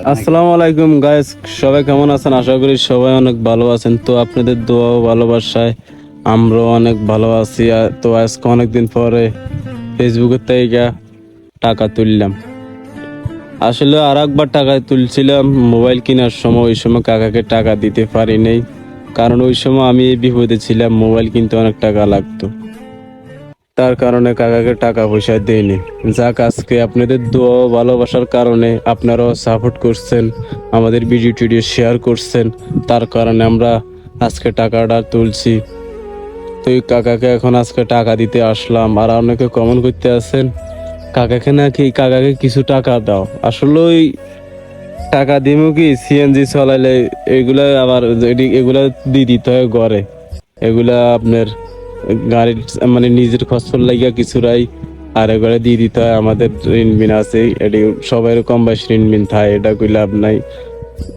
আসসালামু আলাইকুম গাইস, সবাই কেমন আছেন? আশা করি সবাই অনেক ভালো আছেন। তো আপনাদের দোয়া ও ভালোবাসায় আমরাও অনেক ভালো আছি। তো আজকে অনেকদিন পরে ফেসবুকের থেকে টাকা তুললাম। আসলে আর একবার টাকা তুলছিলাম মোবাইল কেনার সময়। ওই সময় কাকাকে টাকা দিতে পারি নাই, কারণ ওই সময় আমি বিপদে ছিলাম, মোবাইল কিনতে অনেক টাকা লাগতো। তার কারণে কাকাকে টাকা পয়সা দেয়নি। যাক, আজকে আপনাদের দোয়া ও ভালোবাসার কারণে আপনারাও সাপোর্ট করছেন, আমাদের ভিডিও টিডিও শেয়ার করছেন, তার কারণে আমরা আজকে টাকাটা তুলছি। তো এই কাকাকে এখন আজকে টাকা দিতে আসলাম। আর অনেকে কমেন্ট করতে আছেন কাকাকে কিছু টাকা দাও। আসলে ওই টাকা দিমু কি, সিএনজি চলাইলে এগুলা আবার এগুলা দিয়ে দিতে হয় ঘরে। এগুলা আপনার গাড়ির মানে নিজের খরচ লাগিয়া কিছুরাই আর এবারে দিয়ে দিতে হয়। আমাদের ঋণবিন আছে, এটি সবাই কম বেশি ঋণবিন থাকে, এটা কই লাভ নাই।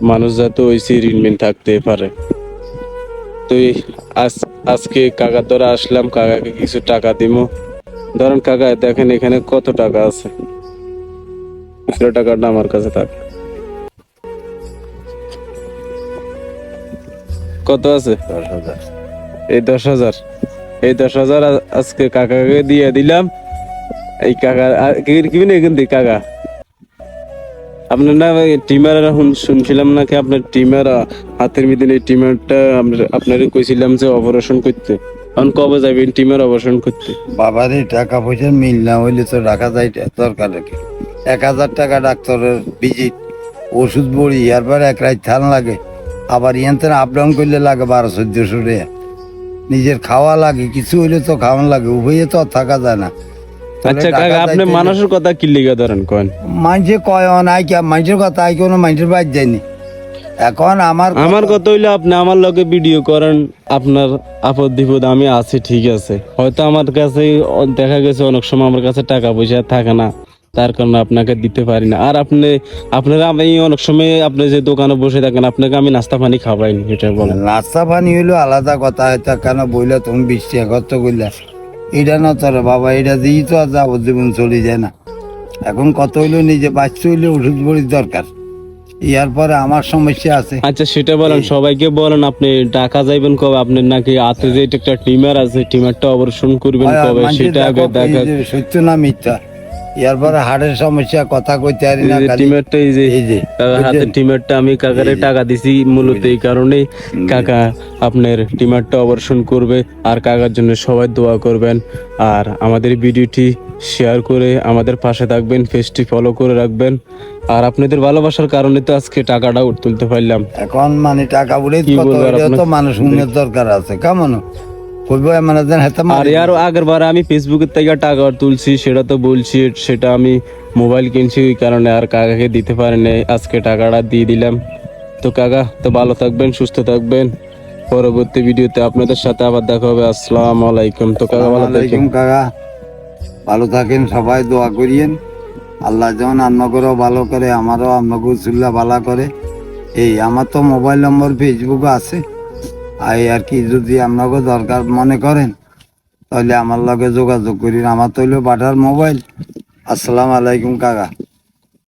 মানুষ যাতে ওইসি ঋণবিন থাকতে পারে। তো আজকে কাকা ধরে আসলাম, কাকাকে কিছু টাকা দিব। ধরেন কাকা, দেখেন এখানে কত টাকা আছে। টাকাটা আমার কাছে থাক। কত আছে? 10,000। এই 10,000, এই 10,000 আজকে কাকাকে দিয়ে দিলাম। এই কাকা কিন্তু কাকা আপনার না টিমার শুনছিলাম নাকি আপনার টিমার হাতের মধ্যে এই টিমারটা আপনার কইছিলাম যে অপারেশন করতে। এখন কবে যাবেন টিমার অপারেশন করতে? বাবারে টাকা পয়সার মিল না হইলে তো রাখা যায় দরকার কি? 1,000 টাকা ডাক্তারের ভিজিট, ওষুধ বড়ি, এরপর এক রাত থান লাগে। আবার ইয়ান্তে আপ ডাউন করলে লাগে 1200-1400 টাকা। নিজের খাওয়া লাগে, কিছু হইলে তো খাওয়ান লাগে, উভয়ে তো আর থাকা যায় না। আচ্ছা কাকা, আপনি মানুষের কথা কি লিখে ধরেন কন? মানুষে কয় নাই কে, মানুষের কথা আই কোনো মানুষের বাদ যায়নি। এখন আমার কথা হইলে আপনি আমার লগে ভিডিও করেন, আপনার আপদ বিপদ আমি আছি, ঠিক আছে। হয়তো আমার কাছে দেখা গেছে অনেক সময় আমার কাছে টাকা পয়সা থাকে না, তার কারণে আপনাকে দিতে পারি না। আর আপনারা আমি অনেক সময় আপনি যে দোকানে বসে থাকেন, আপনাকে আমি নাস্তা পানি খাওয়াইনি, এটা বলেন। নাস্তা পানি হইলো আলাদা কথা, এটা কেন বইলা তুমি 20 টাকা খরচ করলা, এটা না তোর বাবা, এটা দিয়েই তো আর যাবজ্জীবন চলে যায় না। এখন কত হইলো, নিজে বাঁচতে হইলে ওষুধ বড়ির দরকার। ইয়ার পরে আমার সমস্যা আছে। আচ্ছা সেটা বলেন, সবাইকে বলেন আপনি টাকা যাইবেন কবে। আপনার নাকি হাতে যে একটা টিমার আছে, টিমারটা অপারেশন করবেন কবে, সেটা আগে দেখা। সত্য না মিথ্যা? ইয়ার পরে হাড়ের সমস্যা, কথা কইতে পারি না। টিমারটা এই যে হাতে টিমারটা আমি কাকারে টাকা দিছি মূলত এই কারণে। কাকা আপনার টিমারটা অপারেশন করবে, আর কাকার জন্য সবাই দোয়া করবেন। আর আমাদের ভিডিওটি শেয়ার করে আমাদের পাশে থাকবেন, পেজটি ফলো করে রাখবেন। আর আপনাদের ভালোবাসার কারণে তো আজকে টাকাটা তুলতে পারলাম। এখন মানে টাকা উড়ে তো মানুষ মনের দরকার আছে, কেমন করবো এমন একজন হাতে। আর আরো আগের বার আমি ফেসবুকের থেকে টাকা তুলছি, সেটা তো বলছি, সেটা আমি মোবাইল কিনছি ওই কারণে, আর কাকাকে দিতে পারিনি। আজকে টাকাটা দিয়ে দিলাম। তো কাকা তো ভালো থাকবেন, সুস্থ থাকবেন। পরবর্তী ভিডিওতে আপনাদের সাথে আবার দেখা হবে। আসসালামু আলাইকুম। তো কাকা ভালো থাকেন। কাকা ভালো থাকেন, সবাই দোয়া করিয়েন। আল্লাহ যেমন আপনাকেও ভালো করে, আমারও আপনাকে চুল্লা ভালো করে। এই আমার তো মোবাইল নম্বর ফেসবুকে আছে, আর কি যদি আপনাকে দরকার মনে করেন তাহলে আমার লগে যোগাযোগ করিন। আমার তো হইলো বাটার মোবাইল। আসসালামু আলাইকুম কাকা।